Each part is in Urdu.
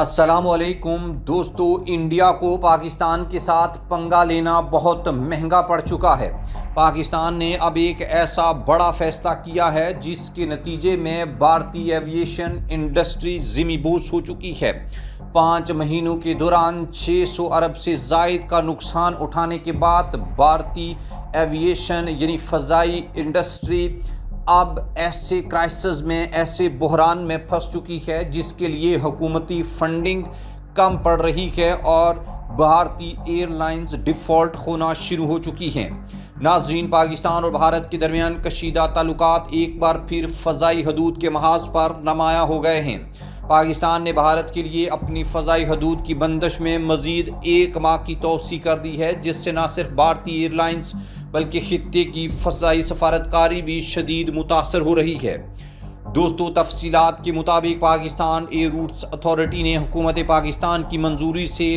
السلام علیکم دوستو، انڈیا کو پاکستان کے ساتھ پنگا لینا بہت مہنگا پڑ چکا ہے۔ پاکستان نے اب ایک ایسا بڑا فیصلہ کیا ہے جس کے نتیجے میں بھارتی ایویشن انڈسٹری زمیں بوس ہو چکی ہے۔ 5 مہینوں کے دوران 600 ارب سے زائد کا نقصان اٹھانے کے بعد بھارتی ایویشن یعنی فضائی انڈسٹری اب ایسے کرائسس میں، ایسے بحران میں پھنس چکی ہے جس کے لیے حکومتی فنڈنگ کم پڑ رہی ہے اور بھارتی ایئر لائنز ڈیفالٹ ہونا شروع ہو چکی ہیں۔ ناظرین، پاکستان اور بھارت کے درمیان کشیدہ تعلقات ایک بار پھر فضائی حدود کے محاذ پر نمایاں ہو گئے ہیں۔ پاکستان نے بھارت کے لیے اپنی فضائی حدود کی بندش میں مزید 1 ماہ کی توسیع کر دی ہے، جس سے نہ صرف بھارتی ایئر لائنز بلکہ خطے کی فضائی سفارتکاری بھی شدید متاثر ہو رہی ہے۔ دوستو، تفصیلات کے مطابق پاکستان ایئر روٹس اتھارٹی نے حکومت پاکستان کی منظوری سے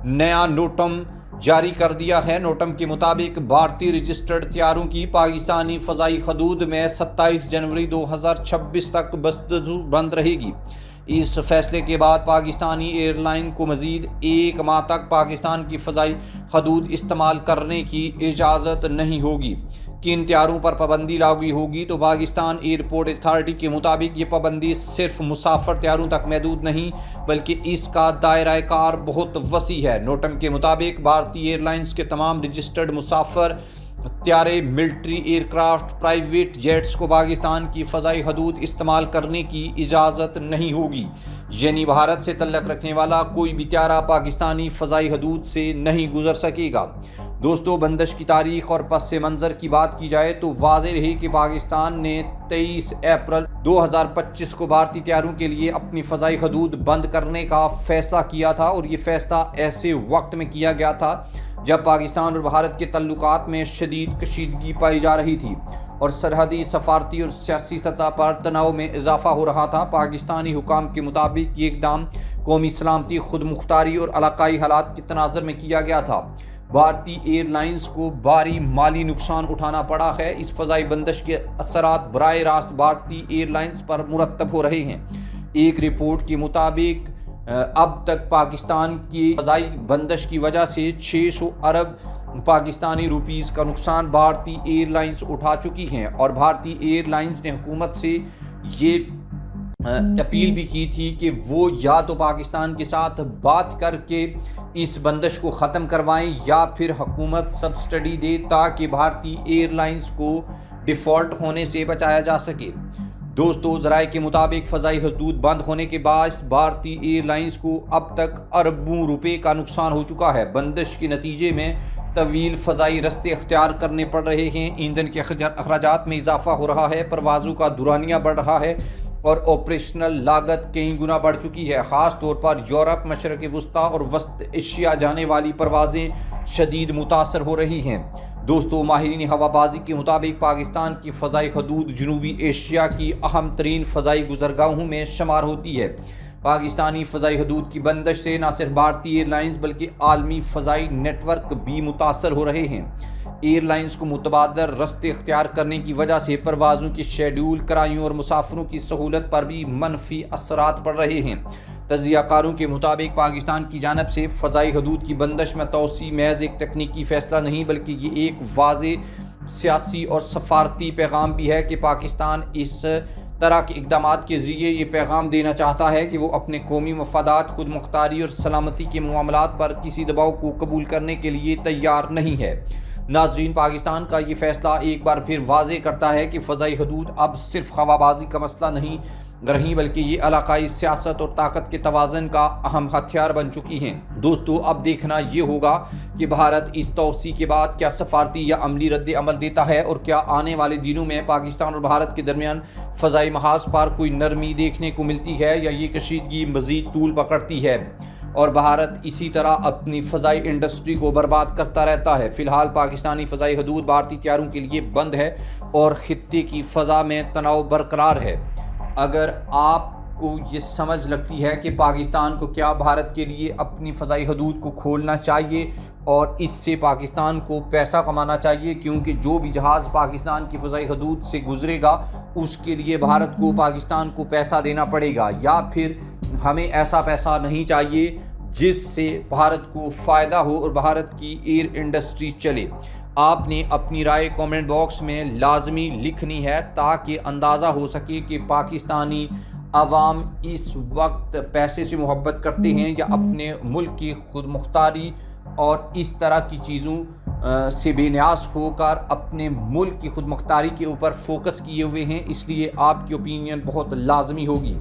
نیا نوٹم جاری کر دیا ہے۔ نوٹم کے مطابق بھارتی رجسٹرڈ طیاروں کی پاکستانی فضائی حدود میں 27 جنوری 2026 تک بستر بند رہے گی۔ اس فیصلے کے بعد پاکستانی ایئر لائن کو مزید 1 ماہ تک پاکستان کی فضائی حدود استعمال کرنے کی اجازت نہیں ہوگی۔ کن طیاروں پر پابندی لاگو ہوگی؟ تو پاکستان ایئرپورٹ اتھارٹی کے مطابق یہ پابندی صرف مسافر طیاروں تک محدود نہیں بلکہ اس کا دائرہ کار بہت وسیع ہے۔ نوٹم کے مطابق بھارتی ایئر لائنز کے تمام رجسٹرڈ مسافر طیارے، military aircraft, private jets کو پاکستان کی فضائی حدود استعمال کرنے کی اجازت نہیں ہوگی، یعنی بھارت سے تعلق رکھنے والا کوئی بھی طیارہ پاکستانی فضائی حدود سے نہیں گزر سکے گا۔ دوستو، بندش کی تاریخ اور پس منظر کی بات کی جائے تو واضح رہی کہ پاکستان نے 23 اپریل 2025 کو بھارتی طیاروں کے لیے اپنی فضائی حدود بند کرنے کا فیصلہ کیا تھا، اور یہ فیصلہ ایسے وقت میں کیا گیا تھا جب پاکستان اور بھارت کے تعلقات میں شدید کشیدگی پائی جا رہی تھی اور سرحدی، سفارتی اور سیاسی سطح پر تناؤ میں اضافہ ہو رہا تھا۔ پاکستانی حکام کے مطابق یہ اقدام قومی سلامتی، خود مختاری اور علاقائی حالات کے تناظر میں کیا گیا تھا۔ بھارتی ایئر لائنز کو بھاری مالی نقصان اٹھانا پڑا ہے۔ اس فضائی بندش کے اثرات براہ راست بھارتی ایئر لائنز پر مرتب ہو رہے ہیں۔ ایک رپورٹ کے مطابق اب تک پاکستان کی فضائی بندش کی وجہ سے 600 ارب پاکستانی روپیز کا نقصان بھارتی ایئر لائنز اٹھا چکی ہیں، اور بھارتی ایئر لائنز نے حکومت سے یہ اپیل بھی کی تھی کہ وہ یا تو پاکستان کے ساتھ بات کر کے اس بندش کو ختم کروائیں یا پھر حکومت سبسڈی دے تاکہ بھارتی ایئر لائنز کو ڈیفالٹ ہونے سے بچایا جا سکے۔ دوستو، ذرائع کے مطابق فضائی حدود بند ہونے کے باعث بھارتی ایئر لائنز کو اب تک اربوں روپے کا نقصان ہو چکا ہے۔ بندش کے نتیجے میں طویل فضائی رستے اختیار کرنے پڑ رہے ہیں، ایندھن کے اخراجات میں اضافہ ہو رہا ہے، پروازوں کا دورانیہ بڑھ رہا ہے اور آپریشنل لاگت کئی گنا بڑھ چکی ہے۔ خاص طور پر یورپ، مشرق وسطیٰ اور وسط ایشیا جانے والی پروازیں شدید متاثر ہو رہی ہیں۔ دوستو، ماہرین ہوا بازی کے مطابق پاکستان کی فضائی حدود جنوبی ایشیا کی اہم ترین فضائی گزرگاہوں میں شمار ہوتی ہے۔ پاکستانی فضائی حدود کی بندش سے نہ صرف بھارتی ایئر لائنز بلکہ عالمی فضائی نیٹ ورک بھی متاثر ہو رہے ہیں۔ ایئر لائنز کو متبادل رستے اختیار کرنے کی وجہ سے پروازوں کی شیڈول، کرایوں اور مسافروں کی سہولت پر بھی منفی اثرات پڑ رہے ہیں۔ تجزیہ کاروں کے مطابق پاکستان کی جانب سے فضائی حدود کی بندش میں توسیع محض ایک تکنیکی فیصلہ نہیں بلکہ یہ ایک واضح سیاسی اور سفارتی پیغام بھی ہے کہ پاکستان اس طرح کے اقدامات کے ذریعے یہ پیغام دینا چاہتا ہے کہ وہ اپنے قومی مفادات، خود مختاری اور سلامتی کے معاملات پر کسی دباؤ کو قبول کرنے کے لیے تیار نہیں ہے۔ ناظرین، پاکستان کا یہ فیصلہ ایک بار پھر واضح کرتا ہے کہ فضائی حدود اب صرف ہوابازی کا مسئلہ نہیں رہی بلکہ یہ علاقائی سیاست اور طاقت کے توازن کا اہم ہتھیار بن چکی ہیں۔ دوستو، اب دیکھنا یہ ہوگا کہ بھارت اس توسیع کے بعد کیا سفارتی یا عملی رد عمل دیتا ہے، اور کیا آنے والے دنوں میں پاکستان اور بھارت کے درمیان فضائی محاذ پر کوئی نرمی دیکھنے کو ملتی ہے یا یہ کشیدگی مزید طول پکڑتی ہے اور بھارت اسی طرح اپنی فضائی انڈسٹری کو برباد کرتا رہتا ہے۔ فی الحال پاکستانی فضائی حدود بھارتی طیاروں کے لیے بند ہے اور خطے کی فضا میں تناؤ برقرار ہے۔ اگر آپ کو یہ سمجھ لگتی ہے کہ پاکستان کو کیا بھارت کے لیے اپنی فضائی حدود کو کھولنا چاہیے اور اس سے پاکستان کو پیسہ کمانا چاہیے، کیونکہ جو بھی جہاز پاکستان کی فضائی حدود سے گزرے گا اس کے لیے بھارت کو پاکستان کو پیسہ دینا پڑے گا، یا پھر ہمیں ایسا پیسہ نہیں چاہیے جس سے بھارت کو فائدہ ہو اور بھارت کی ایئر انڈسٹری چلے۔ آپ نے اپنی رائے کامنٹ باکس میں لازمی لکھنی ہے تاکہ اندازہ ہو سکے کہ پاکستانی عوام اس وقت پیسے سے محبت کرتے ہیں یا اپنے ملک کی خود مختاری اور اس طرح کی چیزوں سے بے نیاز ہو کر اپنے ملک کی خود مختاری کے اوپر فوکس کیے ہوئے ہیں۔ اس لیے آپ کی اوپینین بہت لازمی ہوگی۔